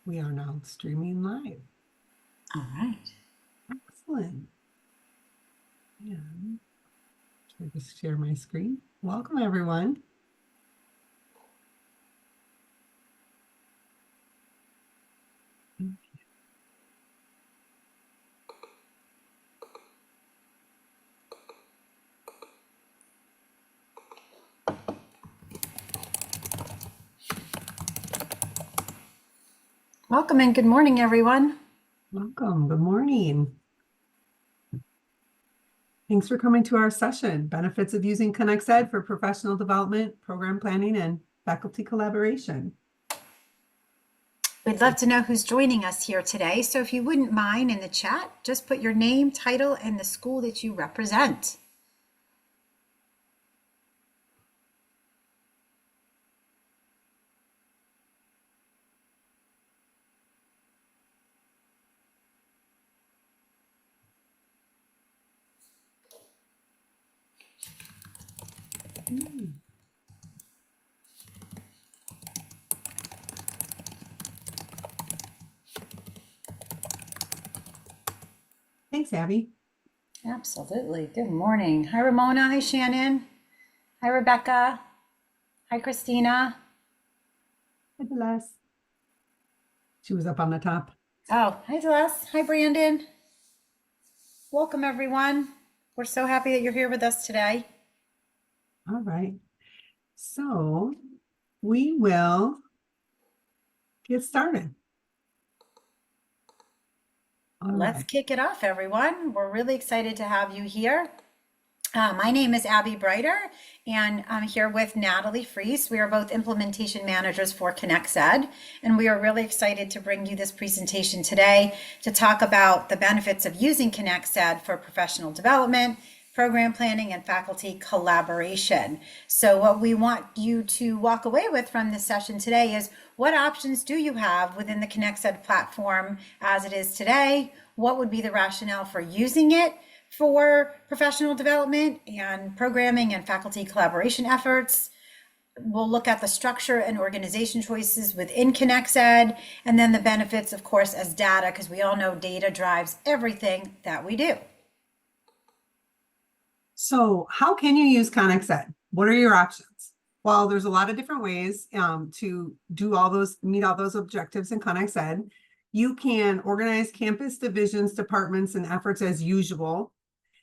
We are now streaming live. All right. Excellent. And I just share my screen. Welcome, everyone. Welcome and good morning, everyone. Welcome. Good morning. Thanks for coming to our session, Benefits of Using ConexED for Professional Development, Program Planning, and Faculty Collaboration. We'd love to know who's joining us here today. So if you wouldn't mind in the chat, just put your name, title, and the school that you represent. Thanks, Abby. Absolutely. Good morning. Hi, Ramona. Hi, Shannon. Hi, Rebecca. Hi, Christina. Hi, Celeste. She was up on the top. Oh, hi, Celeste. Hi, Brandon. Welcome, everyone. We're so happy that you're here with us today. All right. So we will get started. Let's kick it off, everyone. We're really excited to have you here. My name is Abby Brighter, and I'm here with Natalie Fries. We are both implementation managers for ConexED, and we are really excited to bring you this presentation today to talk about the benefits of using ConexED for professional development, program planning, and faculty collaboration. So what we want you to walk away with from this session today is what options do you have within the ConexED platform as it is today? What would be the rationale for using it for professional development and programming and faculty collaboration efforts? We'll look at the structure and organization choices within ConexED, and then the benefits, of course, as data, because we all know data drives everything that we do. So how can you use ConexED? What are your options? Well, there's a lot of different ways to meet all those objectives in ConexED. You can organize campus divisions, departments, and efforts as usual.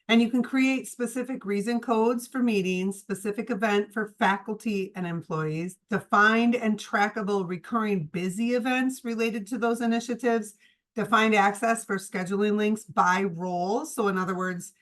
And you can create specific reason codes for meetings, specific event for faculty and employees, defined and trackable recurring busy events related to those initiatives, defined access for scheduling links by role. So in other words,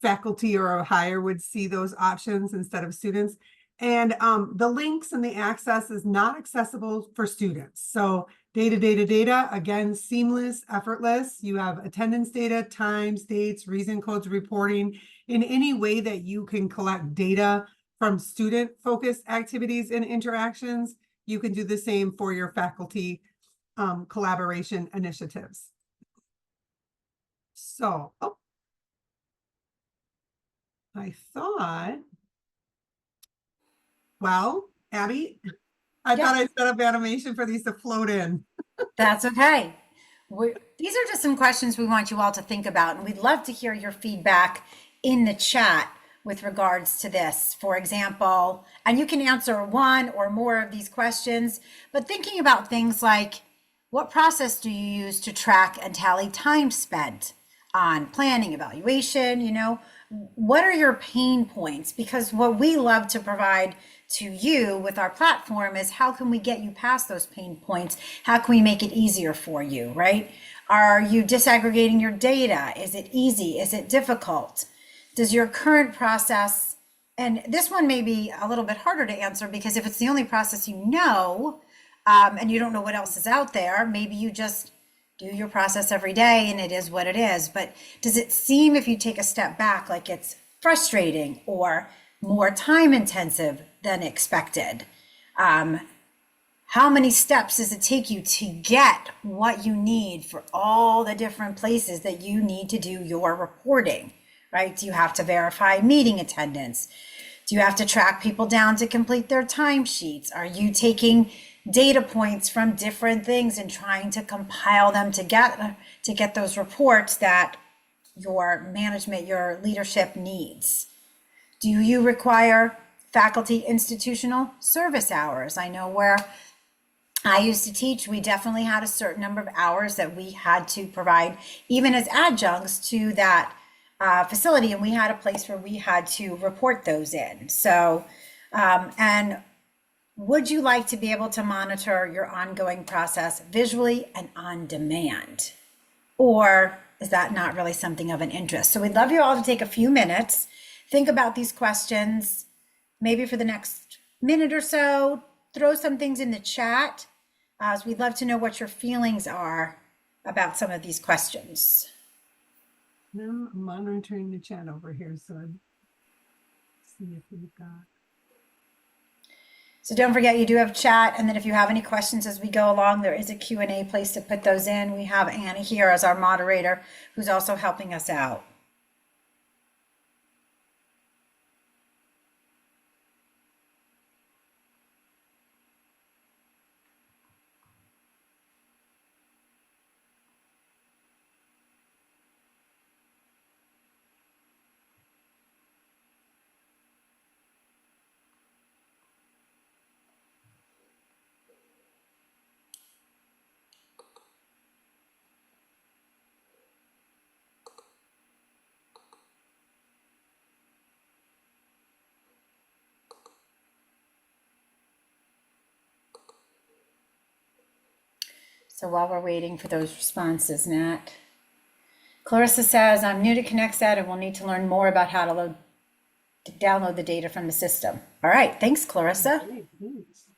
faculty or a higher would see those options instead of students. And the links and the access is not accessible for students. So data, again, seamless, effortless. You have attendance data, times, dates, reason codes, reporting in any way that you can collect data from student-focused activities and interactions. You can do the same for your faculty collaboration initiatives. So, I thought, well, Abby, I thought I set up animation for these to float in. That's okay. These are just some questions we want you all to think about, and we'd love to hear your feedback in the chat with regards to this. For example, and you can answer one or more of these questions, but thinking about things like, what process do you use to track and tally time spent on planning, evaluation? What are your pain points? Because what we love to provide to you with our platform is how can we get you past those pain points? How can we make it easier for you, right? Are you disaggregating your data? Is it easy? Is it difficult? Does your current process, and this one may be a little bit harder to answer because if it's the only process you know, and you don't know what else is out there, maybe you just do your process every day and it is what it is. But does it seem, if you take a step back, like it's frustrating or more time intensive than expected? How many steps does it take you to get what you need for all the different places that you need to do your reporting, right? Do you have to verify meeting attendance? Do you have to track people down to complete their timesheets? Are you taking data points from different things and trying to compile them together to get those reports that your management, your leadership needs? Do you require faculty institutional service hours? I know where I used to teach, we definitely had a certain number of hours that we had to provide, even as adjuncts to that facility, and we had a place where we had to report those in. So, and would you like to be able to monitor your ongoing process visually and on demand? Or is that not really something of an interest? So we'd love you all to take a few minutes, think about these questions, maybe for the next minute or so, throw some things in the chat, as we'd love to know what your feelings are about some of these questions. I'm monitoring the chat over here, so I'm see if we've got. So don't forget, you do have chat, and then if you have any questions as we go along, there is a Q&A place to put those in. We have Anna here as our moderator, who's also helping us out. So while we're waiting for those responses, Nat, Clarissa says, I'm new to ConexED and will need to learn more about how to download the data from the system. All right, thanks, Clarissa. Great, thanks.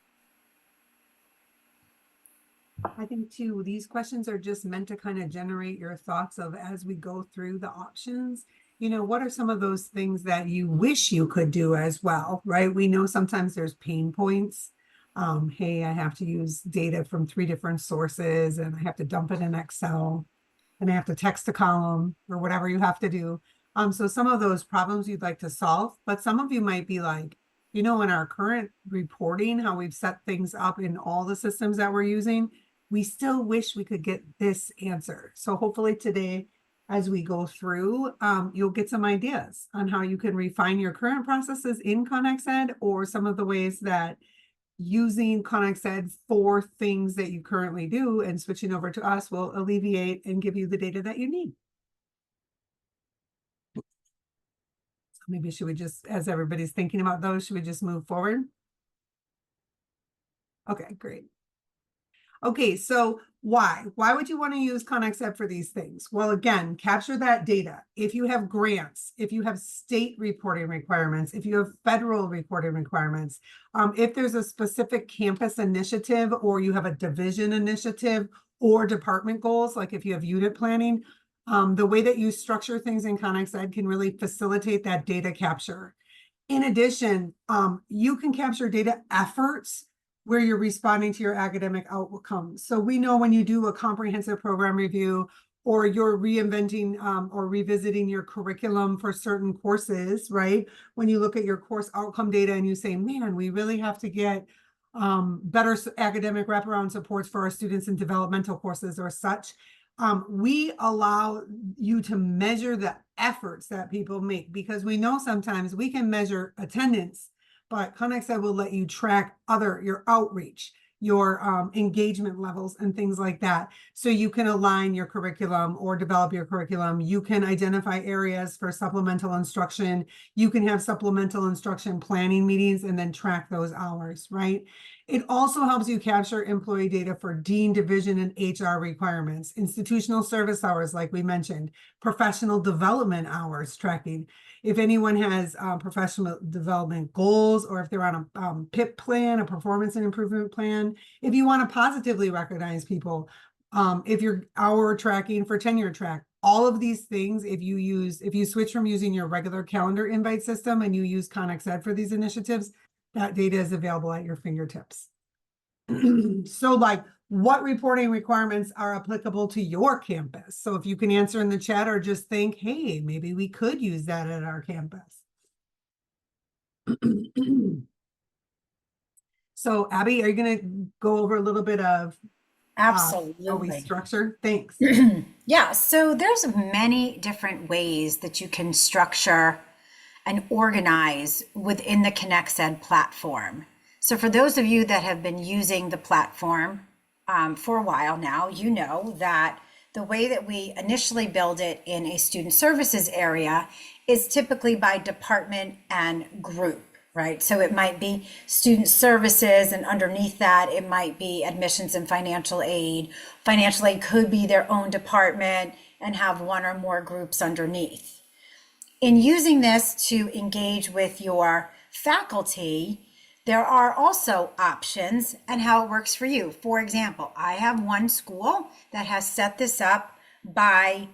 I think too, these questions are just meant to kind of generate your thoughts of, as we go through the options, you know, what are some of those things that you wish you could do as well, right? We know sometimes there's pain points. Hey, I have to use data from 3 different sources and I have to dump it in Excel and I have to text a column or whatever you have to do. So some of those problems you'd like to solve, but some of you might be like, you know, in our current reporting, how we've set things up in all the systems that we're using, we still wish we could get this answer. So hopefully today, as we go through, you'll get some ideas on how you can refine your current processes in ConexED, or some of the ways that using ConexED for things that you currently do and switching over to us will alleviate and give you the data that you need. So maybe should we just, as everybody's thinking about those, should we just move forward? Okay, great. Okay, so why? Why would you want to use ConexED for these things? Well, again, capture that data. If you have grants, if you have state reporting requirements, if you have federal reporting requirements, if there's a specific campus initiative or you have a division initiative or department goals, like if you have unit planning, the way that you structure things in ConexED can really facilitate that data capture. In addition, you can capture data efforts where you're responding to your academic outcomes. So we know when you do a comprehensive program review, or you're reinventing or revisiting your curriculum for certain courses, right? When you look at your course outcome data and you say, man, we really have to get better academic wraparound supports for our students in developmental courses or such. We allow you to measure the efforts that people make, because we know sometimes we can measure attendance, but ConexED will let you track your outreach, your engagement levels and things like that. So you can align your curriculum or develop your curriculum. You can identify areas for supplemental instruction. You can have supplemental instruction planning meetings and then track those hours, right? It also helps you capture employee data for dean, division, and HR requirements, institutional service hours, like we mentioned, professional development hours tracking. If anyone has professional development goals, or if they're on a PIP plan, a performance and improvement plan, if you want to positively recognize people, if you're hour tracking for tenure track, all of these things, if you switch from using your regular calendar invite system and you use ConexED for these initiatives, that data is available at your fingertips. So like, what reporting requirements are applicable to your campus? So if you can answer in the chat, or just think, hey, maybe we could use that at our campus. So Abby, are you going to go over a little bit of how we Absolutely. structure? Thanks. Yeah, so there's many different ways that you can structure and organize within the ConexED platform. So for those of you that have been using the platform for a while now, you know that the way that we initially build it in a student services area is typically by department and group, right? So it might be student services, and underneath that, it might be admissions and financial aid. Financial aid could be their own department and have one or more groups underneath. In using this to engage with your faculty, there are also options and how it works for you. For example, I have one school that has set this up by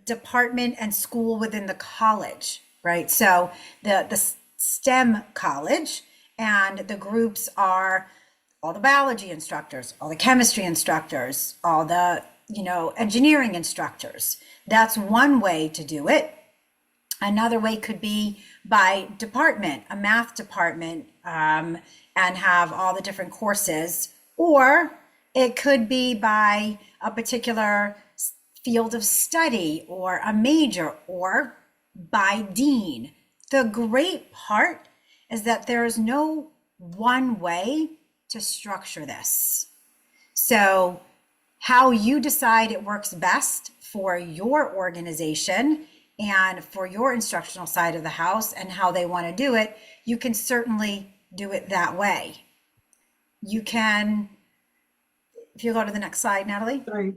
department and school within the college, right? So the STEM college, and the groups are all the biology instructors, all the chemistry instructors, all the, engineering instructors. That's one way to do it. Another way could be by department, a math department, and have all the different courses. Or it could be by a particular field of study or a major, or by dean. The great part is that there is no one way to structure this. So, how you decide it works best for your organization and for your instructional side of the house and how they want to do it, you can certainly do it that way. You can, if you go to the next slide, Natalie, Sorry.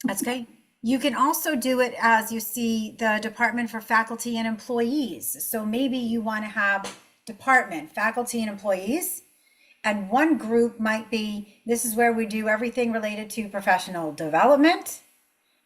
that's okay. You can also do it as you see the Department for Faculty and Employees. So maybe you want to have department, faculty and employees, and one group might be, this is where we do everything related to professional development.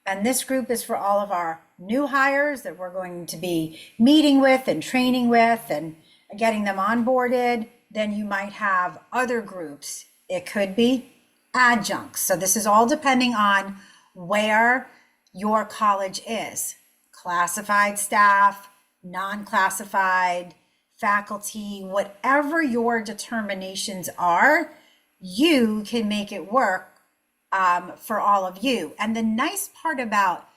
And this group is for all of our new hires that we're going to be meeting with and training with and getting them onboarded. Then you might have other groups. It could be adjuncts. So this is all depending on where your college is. Classified staff, non-classified, faculty, whatever your determinations are, you can make it work for all of you. And the nice part about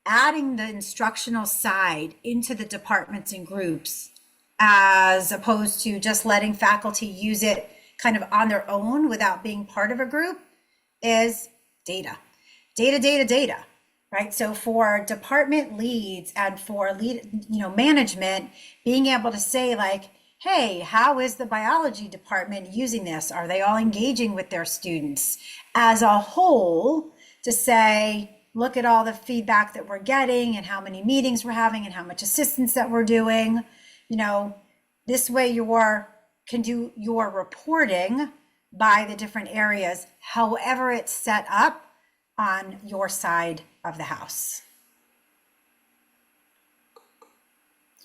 adding the instructional side into the departments and groups, as opposed to just letting faculty use it kind of on their own without being part of a group, is data. Data, right? So for department leads and for management, being able to say like, hey, how is the biology department using this? Are they all engaging with their students as a whole, to say, look at all the feedback that we're getting and how many meetings we're having and how much assistance that we're doing. This way you can do your reporting by the different areas, however it's set up on your side of the house.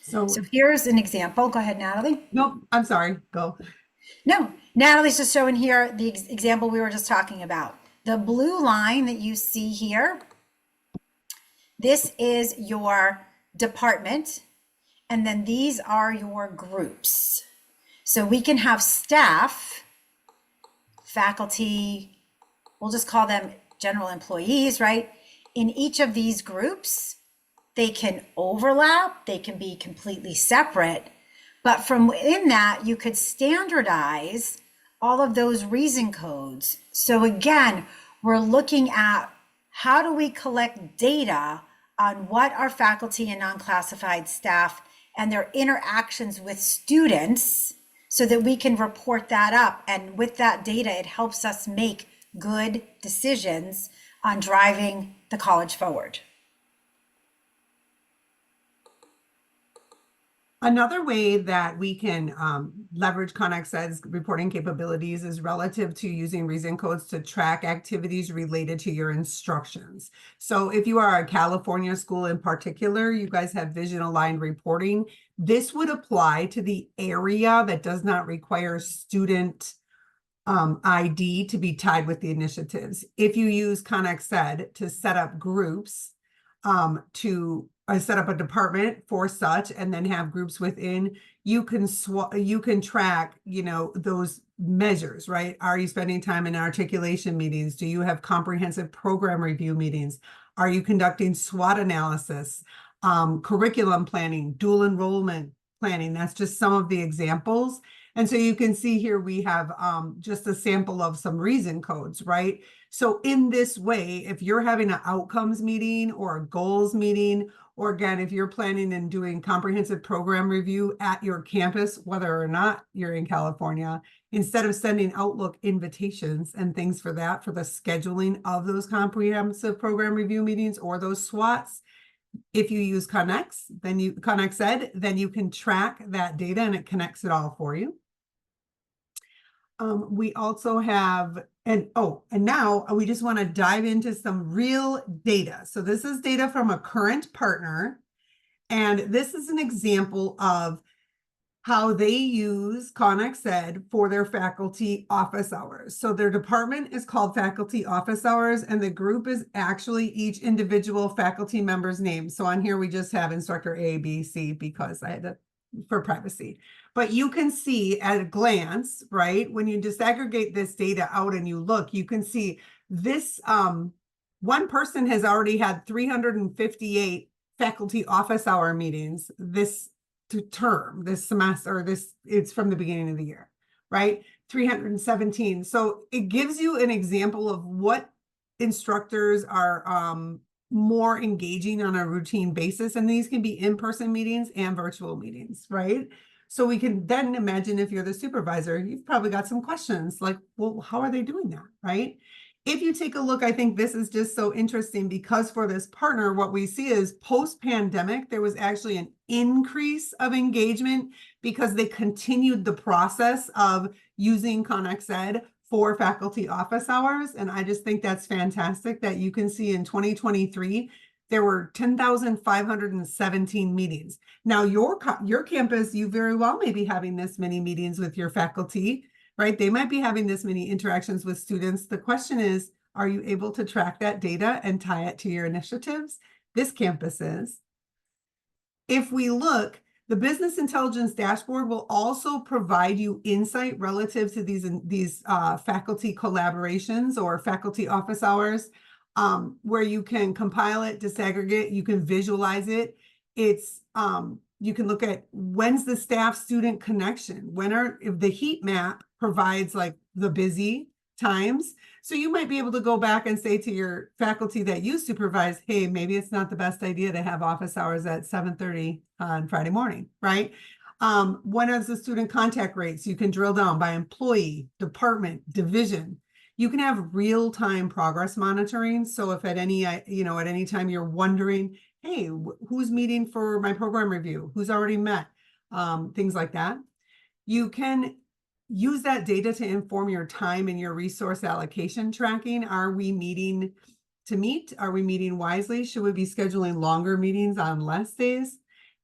So here's an example. Go ahead, Natalie. nope, I'm sorry. Go. No, Natalie's just showing here the example we were just talking about. The blue line that you see here, this is your department, and then these are your groups. So we can have staff, faculty, we'll just call them general employees, right? In each of these groups, they can overlap, they can be completely separate, but from within that, you could standardize all of those reason codes. So again, we're looking at how do we collect data on what our faculty and non-classified staff and their interactions with students, so that we can report that up. And with that data, it helps us make good decisions on driving the college forward. Another way that we can leverage ConexED's reporting capabilities is relative to using reason codes to track activities related to your instructions. So if you are a California school in particular, you guys have vision aligned reporting. This would apply to the area that does not require student ID to be tied with the initiatives. If you use ConexED to set up groups to I set up a department for such and then have groups within, you can track, those measures, right? Are you spending time in articulation meetings? Do you have comprehensive program review meetings? Are you conducting SWOT analysis, curriculum planning, dual enrollment planning? That's just some of the examples. And so you can see here we have just a sample of some reason codes, right? So in this way, if you're having an outcomes meeting or a goals meeting, or again, if you're planning and doing comprehensive program review at your campus, whether or not you're in California, instead of sending Outlook invitations and things for that, for the scheduling of those comprehensive program review meetings or those SWATs, if you use ConexED, then you can track that data and it connects it all for you. We also have, and now we just want to dive into some real data. So this is data from a current partner, and this is an example of how they use ConexED for their faculty office hours. So their department is called Faculty Office Hours, and the group is actually each individual faculty member's name. So on here, we just have instructor A, B, C, because I had to, for privacy. But you can see at a glance, right, when you disaggregate this data out and you look, you can see this one person has already had 358 faculty office hour meetings this term, this semester, or it's from the beginning of the year, right? 317. So it gives you an example of what instructors are more engaging on a routine basis. And these can be in-person meetings and virtual meetings, right? So we can then imagine if you're the supervisor, you've probably got some questions like, well, how are they doing that, right? If you take a look, I think this is just so interesting because for this partner, what we see is post-pandemic, there was actually an increase of engagement because they continued the process of using ConexED for faculty office hours. And I just think that's fantastic that you can see in 2023, there were 10,517 meetings. Now, your campus, you very well may be having this many meetings with your faculty, right? They might be having this many interactions with students. The question is, are you able to track that data and tie it to your initiatives? This campus is. If we look, the business intelligence dashboard will also provide you insight relative to these faculty collaborations or faculty office hours, where you can compile it, disaggregate, you can visualize it. It's you can look at when's the staff student connection, if the heat map provides like the busy times. So you might be able to go back and say to your faculty that you supervise, hey, maybe it's not the best idea to have office hours at 7:30 on Friday morning, right? When is the student contact rates? You can drill down by employee, department, division. You can have real-time progress monitoring. So if at any time you're wondering, hey, who's meeting for my program review? Who's already met? Things like that. You can use that data to inform your time and your resource allocation tracking. Are we meeting to meet? Are we meeting wisely? Should we be scheduling longer meetings on less days?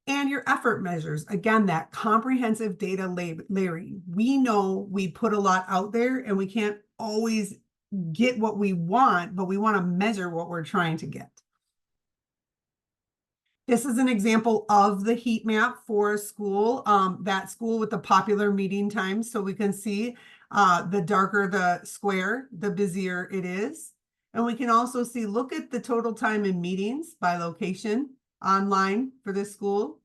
And your effort measures. Again, that comprehensive data layering. We know we put a lot out there and we can't always get what we want, but we want to measure what we're trying to get. This is an example of the heat map for a school, that school with the popular meeting times. So we can see the darker the square, the busier it is. And we can also see, look at the total time in meetings by location online for this school,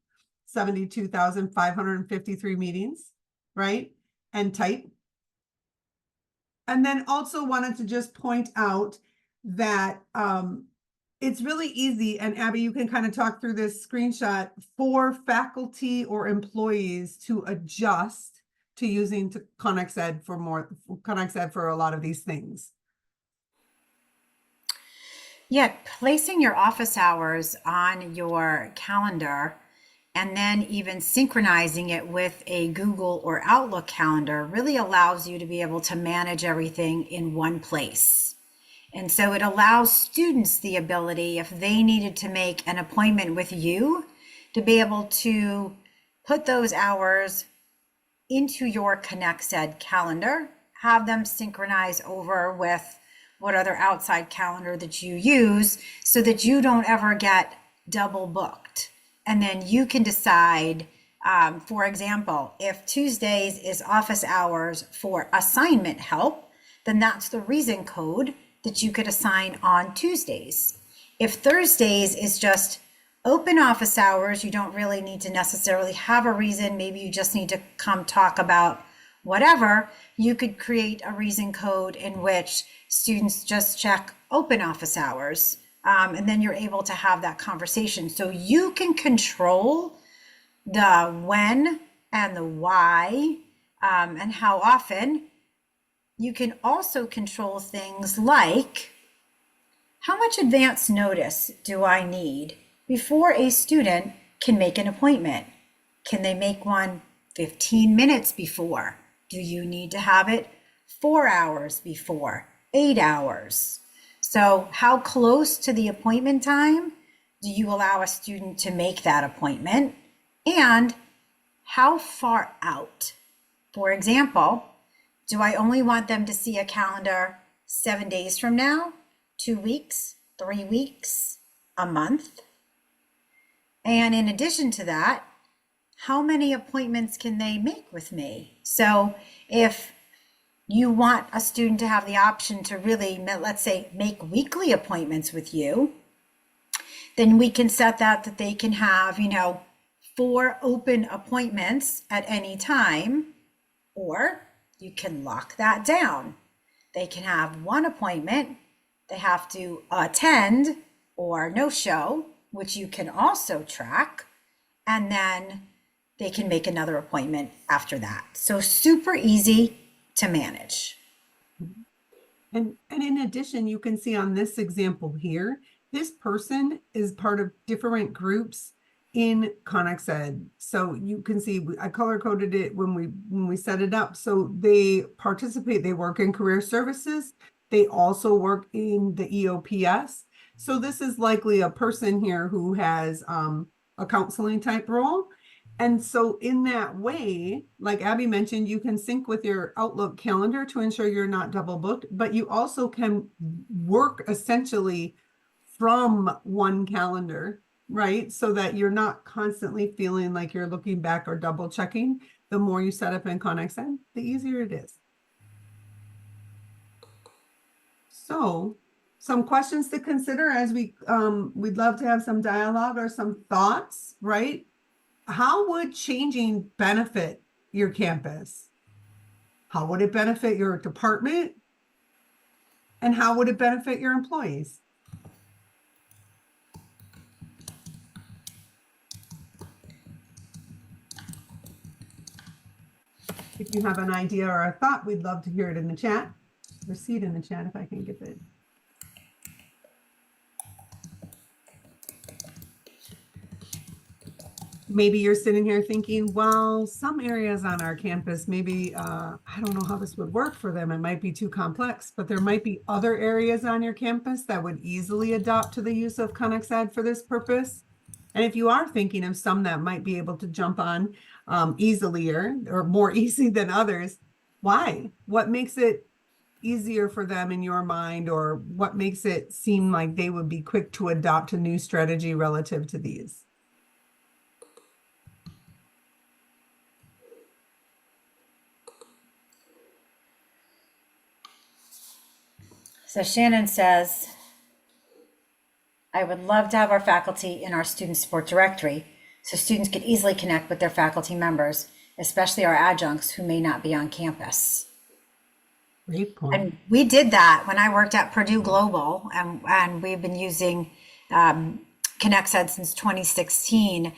72,553 meetings, right? And type. And then also wanted to just point out that it's really easy, and Abby, you can kind of talk through this screenshot for faculty or employees to adjust to using ConexED for a lot of these things. Yeah, placing your office hours on your calendar and then even synchronizing it with a Google or Outlook calendar really allows you to be able to manage everything in one place. And so it allows students the ability, if they needed to make an appointment with you, to be able to put those hours into your ConexED calendar, have them synchronize over with what other outside calendar that you use so that you don't ever get double booked. And then you can decide, for example, if Tuesdays is office hours for assignment help, then that's the reason code that you could assign on Tuesdays. If Thursdays is just open office hours, you don't really need to necessarily have a reason. Maybe you just need to come talk about whatever. You could create a reason code in which students just check open office hours. And then you're able to have that conversation. So you can control the when and the why and how often. You can also control things like how much advance notice do I need before a student can make an appointment? Can they make one 15 minutes before? Do you need to have it 4 hours before, 8 hours? So how close to the appointment time do you allow a student to make that appointment? And how far out? For example, do I only want them to see a calendar 7 days from now, 2 weeks, 3 weeks, a month? And in addition to that, how many appointments can they make with me? So if you want a student to have the option to really, let's say, make weekly appointments with you, then we can set that they can have, 4 open appointments at any time, or you can lock that down. They can have 1 appointment, they have to attend or no show, which you can also track, and then they can make another appointment after that. So super easy to manage. And in addition, you can see on this example here, this person is part of different groups in ConexED. So you can see I color coded it when we set it up. So they participate, they work in career services. They also work in the EOPS. So this is likely a person here who has a counseling type role. And so in that way, like Abby mentioned, you can sync with your Outlook calendar to ensure you're not double booked, but you also can work essentially from one calendar, right? So that you're not constantly feeling like you're looking back or double checking. The more you set up in ConexED, the easier it is. So some questions to consider as we'd love to have some dialogue or some thoughts, right? How would changing benefit your campus? How would it benefit your department? And how would it benefit your employees? If you have an idea or a thought, we'd love to hear it in the chat. Or see it in the chat if I can get it. Maybe you're sitting here thinking, well, some areas on our campus, maybe, I don't know how this would work for them. It might be too complex, but there might be other areas on your campus that would easily adopt to the use of ConexED for this purpose. And if you are thinking of some that might be able to jump on easily or more easy than others, why? What makes it easier for them in your mind, or what makes it seem like they would be quick to adopt a new strategy relative to these? So Shannon says, I would love to have our faculty in our student support directory so students could easily connect with their faculty members, especially our adjuncts who may not be on campus. Great point. And we did that when I worked at Purdue Global, and we've been using ConexED since 2016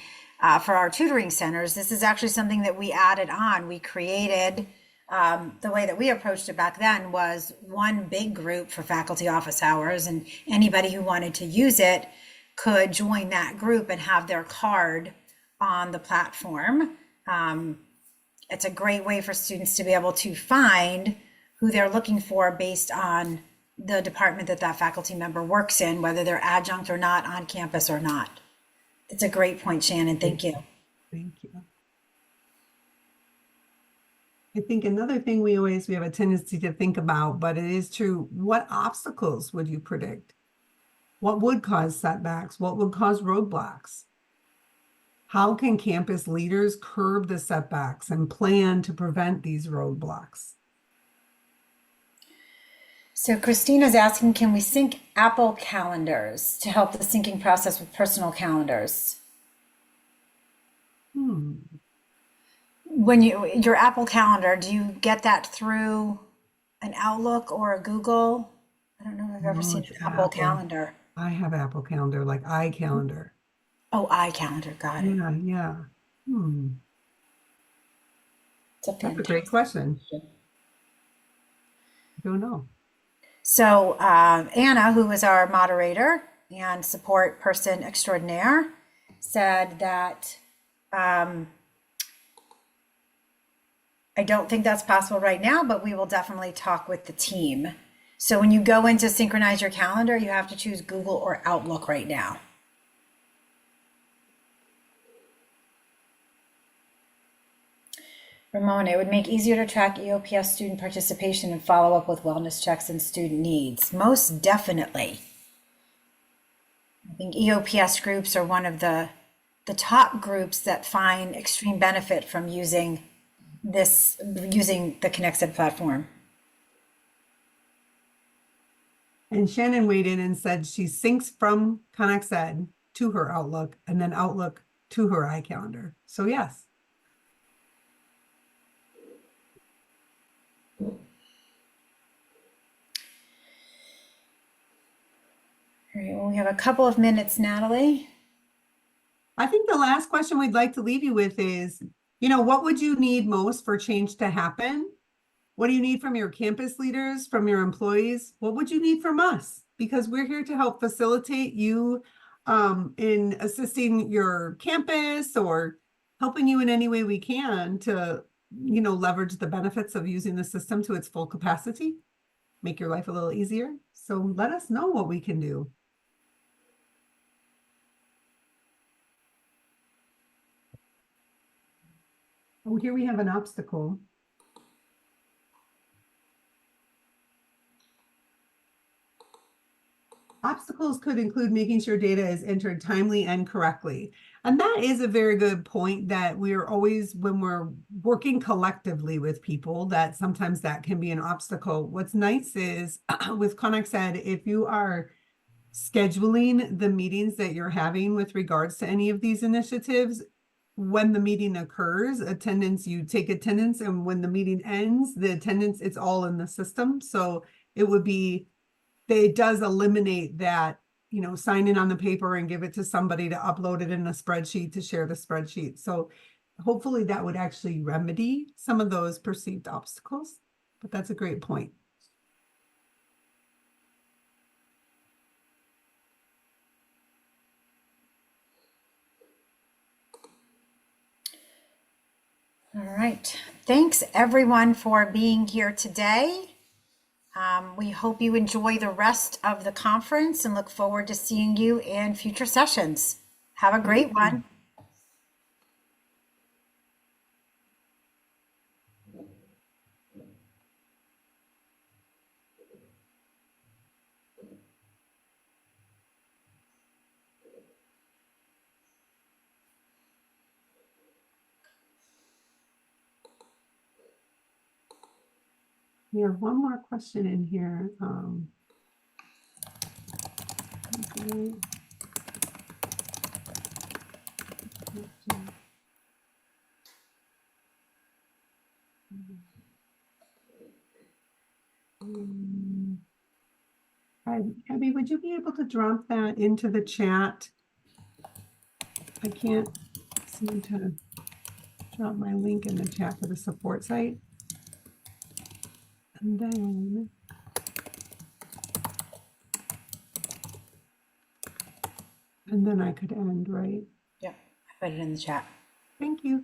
for our tutoring centers. This is actually something that we added on. We created, the way that we approached it back then was one big group for faculty office hours, and anybody who wanted to use it could join that group and have their card on the platform. It's a great way for students to be able to find who they're looking for based on the department that that faculty member works in, whether they're adjunct or not, on campus or not. It's a great point, Shannon. Thank you. Thank you. I think another thing we have a tendency to think about, but it is true, what obstacles would you predict? What would cause setbacks? What would cause roadblocks? How can campus leaders curb the setbacks and plan to prevent these roadblocks? So Christina's asking, can we sync Apple calendars to help the syncing process with personal calendars? When your Apple calendar, do you get that through an Outlook or a Google? I don't know if I've ever No, seen it's an Apple calendar. I have Apple Calendar, like iCalendar. Oh, iCalendar, got it. Yeah, yeah. Hmm. It's a That's a great fantastic question. question. I don't know. So Anna, who is our moderator and support person extraordinaire, said that I don't think that's possible right now, but we will definitely talk with the team. So when you go in to synchronize your calendar, you have to choose Google or Outlook right now. Ramona, it would make easier to track EOPS student participation and follow up with wellness checks and student needs. Most definitely. I think EOPS groups are one of the top groups that find extreme benefit from using the ConexED platform. And Shannon weighed in and said she syncs from ConexED to her Outlook and then Outlook to her iCalendar. So yes. All right, well, we have a couple of minutes, Natalie. I think the last question we'd like to leave you with is, what would you need most for change to happen? What do you need from your campus leaders, from your employees? What would you need from us? Because we're here to help facilitate you in assisting your campus or helping you in any way we can to, leverage the benefits of using the system to its full capacity, make your life a little easier. So let us know what we can do. Oh, here we have an obstacle. Obstacles could include making sure data is entered timely and correctly. And that is a very good point that we're always, when we're working collectively with people, that sometimes that can be an obstacle. What's nice is with ConexED, if you are scheduling the meetings that you're having with regards to any of these initiatives, when the meeting occurs, you take attendance, and when the meeting ends, the attendance, it's all in the system. So it does eliminate that, sign in on the paper and give it to somebody to upload it in a spreadsheet to share the spreadsheet. So hopefully that would actually remedy some of those perceived obstacles, but that's a great point. All right. Thanks everyone for being here today. We hope you enjoy the rest of the conference and look forward to seeing you in future sessions. Have a great one. We have one more question in here. Okay. Abby, would you be able to drop that into the chat? I can't seem to drop my link in the chat for the support site. And then I could end, right? Yeah, I put it in the chat. Thank you.